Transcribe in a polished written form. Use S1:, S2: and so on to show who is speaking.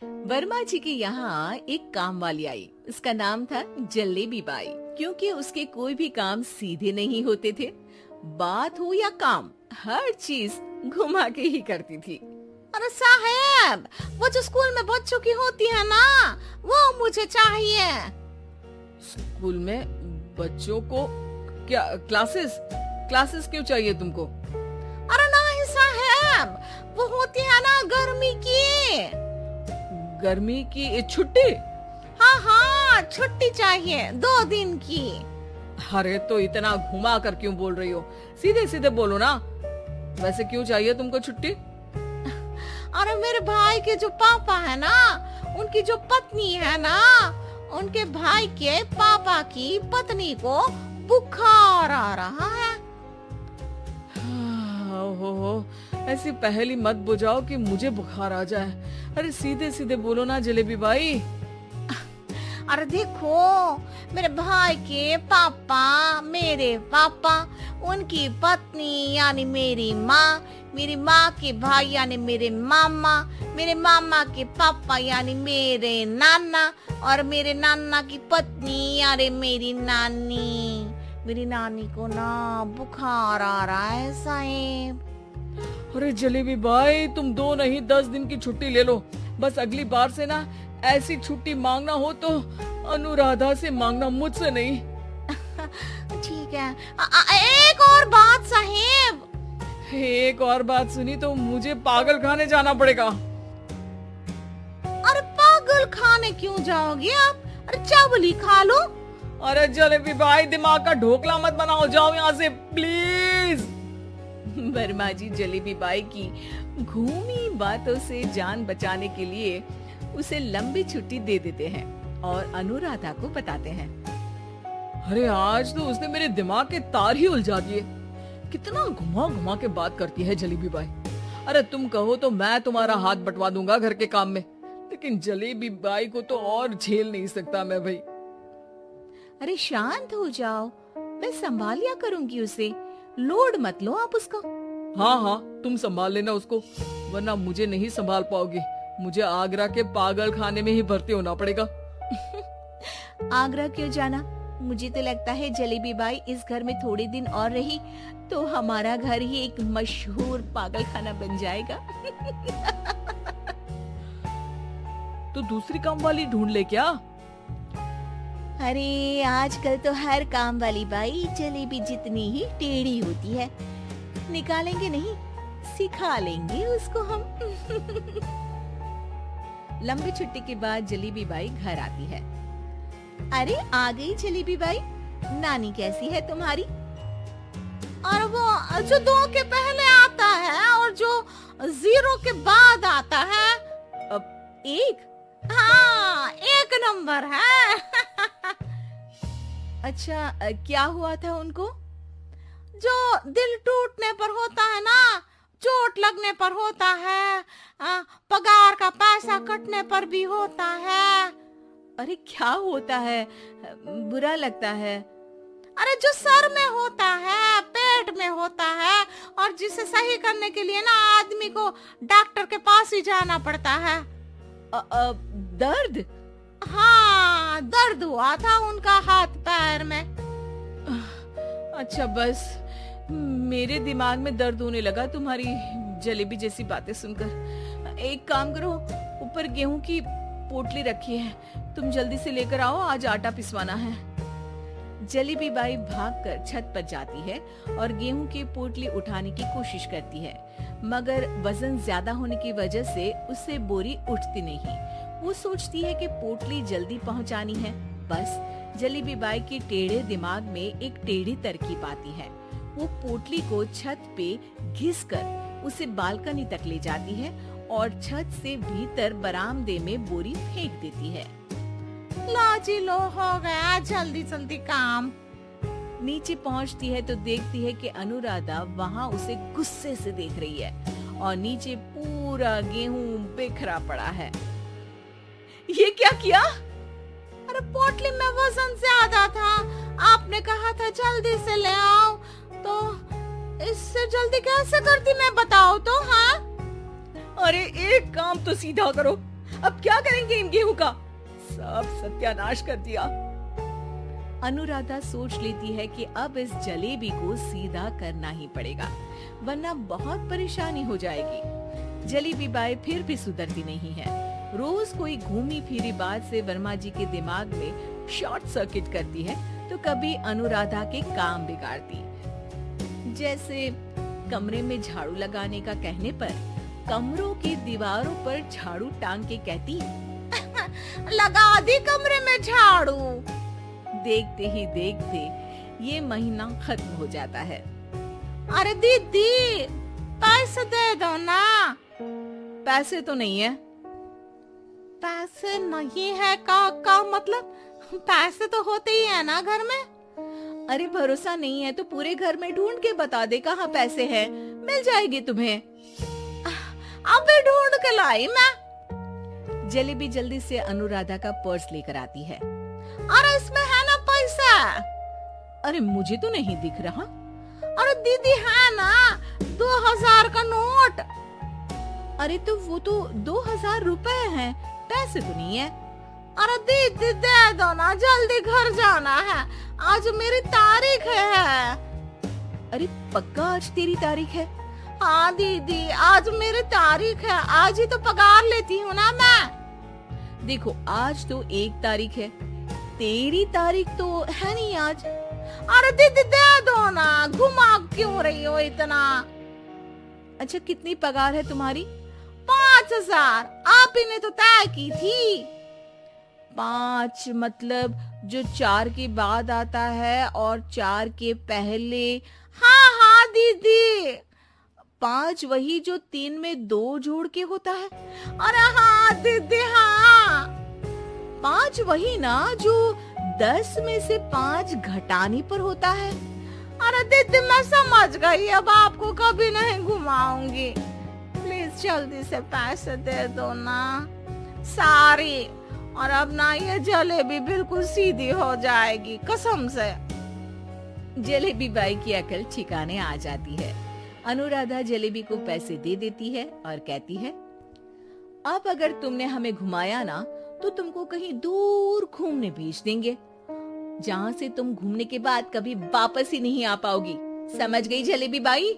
S1: वर्मा जी के यहाँ एक काम वाली आई। उसका नाम था जलेबी बाई। क्योंकि उसके कोई भी काम सीधे नहीं होते थे, बात हो या काम, हर चीज घुमा के ही करती थी।
S2: अरे साहब, वो जो स्कूल में बच्चों की होती है ना, वो मुझे चाहिए।
S3: स्कूल में बच्चों को क्या क्लासेस क्लासेस क्यों चाहिए तुमको?
S2: अरे नहीं साहब, वो होती है ना गर्मी की।
S3: गर्मी की छुट्टी?
S2: हाँ हाँ, छुट्टी चाहिए 2 दिन की।
S3: अरे तो इतना घुमा कर क्यों बोल रही हो? सीधे सीधे बोलो ना। वैसे क्यों चाहिए तुमको छुट्टी?
S2: अरे मेरे भाई के जो पापा है ना, उनकी जो पत्नी है ना, उनके भाई के पापा की पत्नी को बुखार आ रहा है।
S3: हो ऐसी पहेली मत बुझाओ कि मुझे बुखार आ जाए। अरे सीधे सीधे बोलो ना जलेबी बाई।
S2: अरे देखो, मेरे भाई के पापा, मेरे पापा, उनकी पत्नी यानी मेरी माँ के भाई यानी मेरे मामा के पापा यानी मेरे नाना, और मेरे नाना की पत्नी यानी मेरी नानी को ना बुखार आ रहा है साहब।
S3: अरे जलेबी बाई, तुम 2 नहीं 10 दिन की छुट्टी ले लो। बस अगली बार से ना ऐसी छुट्टी मांगना हो तो अनुराधा से मांगना, मुझसे नहीं।
S2: ठीक है। एक और बात साहेब।
S3: एक और बात सुनी तो मुझे पागल खाने जाना पड़ेगा।
S2: अरे पागल खाने क्यों जाओगे आप? अरे चावल ही खा लो।
S3: अरे जलेबी भाई, दिमाग का ढोकला मत बनाओ, जाओ यहाँ से प्लीज।
S1: वर्मा जी जलेबी बाई की घूमी बातों से जान बचाने के लिए उसे लंबी छुट्टी दे देते हैं और अनुराधा को बताते हैं।
S3: अरे आज तो उसने मेरे दिमाग के तार ही उलझा दिए। कितना घुमा घुमा के बात करती है जलेबी बाई। अरे तुम कहो तो मैं तुम्हारा हाथ बंटवा दूंगा घर के काम में, लेकिन जलेबी बाई को तो और झेल नहीं सकता मैं भाई।
S1: अरे शांत हो जाओ, मैं संभाल लिया करूंगी उसे, लोड मत लो आप उसका।
S3: हाँ हाँ, तुम संभाल लेना उसको, वरना मुझे नहीं संभाल पाओगी। मुझे आगरा के पागल खाने में ही भर्ती होना पड़ेगा।
S1: आगरा क्यों जाना? मुझे तो लगता है जलेबी बाई इस घर में थोड़े दिन और रही तो हमारा घर ही एक मशहूर पागल खाना बन जाएगा।
S3: तो दूसरी काम वाली ढूंढ ले क्या?
S1: अरे आजकल तो हर काम वाली बाई जलेबी जितनी ही टेढ़ी होती है। निकालेंगे नहीं, सिखा लेंगे उसको हम। लंबी छुट्टी के बाद जलेबी बाई घर आती है। अरे आ गई जलेबी बाई, नानी कैसी है तुम्हारी?
S2: और वो जो 2 के पहले आता है और जो 0 के बाद आता है।
S1: अब 1?
S2: हाँ, 1 नंबर है।
S1: अच्छा, क्या हुआ था उनको?
S2: जो दिल टूटने पर होता है ना, चोट लगने पर होता है, पगार का पैसा कटने पर भी होता है।
S1: अरे क्या होता है? बुरा लगता है?
S2: अरे जो सर में होता है, पेट में होता है, और जिसे सही करने के लिए ना आदमी को डॉक्टर के पास ही जाना पड़ता है।
S1: दर्द?
S2: हाँ, दर्द हुआ था उनका हाथ पैर में।
S1: अच्छा, बस मेरे दिमाग में दर्द होने लगा तुम्हारी जलेबी जैसी बातें सुनकर। एक काम करो, ऊपर गेहूं की पोटली रखी है, तुम जल्दी से लेकर आओ, आज आटा पिसवाना है। जलेबी बाई भागकर छत पर जाती है और गेहूं की पोटली उठाने की कोशिश करती है, मगर वजन ज्यादा होने की वजह से उससे बोरी उठती नहीं। वो सोचती है कि पोटली जल्दी पहुंचानी है। बस जलेबी बाई के टेढ़े दिमाग में एक टेढ़ी तरकीब आती है। वो पोटली को छत पे घिसकर उसे बालकनी तक ले जाती है और छत से भीतर बरामदे में बोरी फेंक देती है।
S2: लाजी लो, हो गया जल्दी जल्दी काम।
S1: नीचे पहुंचती है तो देखती है कि अनुराधा वहां उसे गुस्से से देख रही है और नीचे पूरा गेहूं बिखरा पड़ा है। ये क्या किया?
S2: अरे पोटली में वजन ज्यादा था, आपने कहा था जल्दी से ले आओ, तो इससे जल्दी कैसे करती मैं बताओ तो। हाँ,
S3: अरे एक काम तो सीधा करो, अब क्या करेंगे इन गेहूं का? सब सत्यानाश कर दिया।
S1: अनुराधा सोच लेती है कि अब इस जलेबी को सीधा करना ही पड़ेगा, वरना बहुत परेशानी हो जाएगी। जलेबी बाई फिर भी सुधरती नहीं है। रोज कोई घूमी फिरी बात से वर्मा जी के दिमाग में शॉर्ट सर्किट करती है, तो कभी अनुराधा के काम बिगाड़ती। जैसे कमरे में झाड़ू लगाने का कहने पर कमरों की दीवारों पर झाड़ू टांग के कहती,
S2: लगा दी कमरे में झाड़ू।
S1: देखते ही देखते ये महीना खत्म हो जाता है।
S2: अरे दीदी, पैसे दे दो ना।
S1: पैसे तो नहीं है।
S2: पैसे नहीं है का मतलब? पैसे तो होते ही है ना घर में।
S1: अरे भरोसा नहीं है तो पूरे घर में ढूंढ के बता दे कहाँ पैसे हैं, मिल जाएगी तुम्हें।
S2: अबे ढूंढ के लाई मैं।
S1: जलेबी जल्दी से अनुराधा का पर्स लेकर आती है।
S2: अरे इसमें है ना पैसा?
S1: अरे मुझे तो नहीं दिख रहा।
S2: अरे दीदी है ना 2000 का नोट।
S1: अरे तो वो तो 2000 रुपए हैं, पैसे तो नहीं है।
S2: अरे दीदी दे दो ना, जल्दी घर जाना है, आज मेरी तारीख है।
S1: अरे पक्का आज तेरी तारीख है?
S2: हाँ दीदी, आज मेरी तारीख है, आज ही तो पगार लेती हूँ ना मैं।
S1: देखो आज तो 1 तारीख है, तेरी तारीख तो है नहीं आज।
S2: अरे दीदी दे दो ना, घुमा क्यों रही हो इतना?
S1: अच्छा कितनी पगार है तुम्हारी?
S2: 5000, आप ही ने तो तय की थी।
S1: 5 मतलब जो 4 के बाद आता है और 4 के पहले।
S2: हाँ हाँ दीदी।
S1: 5 वही जो 3 में 2 जोड़ के होता है।
S2: अरे हाँ दीदी हाँ।
S1: 5 वही ना जो 10 में से 5 घटाने पर होता है।
S2: अरे दीदी मैं समझ गई, अब आपको कभी नहीं घुमाऊंगी। प्लीज जल्दी से पैसे दे दो ना, सारी। और अब ना ये जलेबी बिल्कुल सीधी हो जाएगी कसम से।
S1: जलेबी बाई की अकल ठिकाने आ जाती है। अनुराधा जलेबी को पैसे दे देती है और कहती है, अब अगर तुमने हमें घुमाया ना तो तुमको कहीं दूर घूमने भेज देंगे, जहाँ से तुम घूमने के बाद कभी वापस ही नहीं आ पाओगी। समझ गई जलेबी बाई?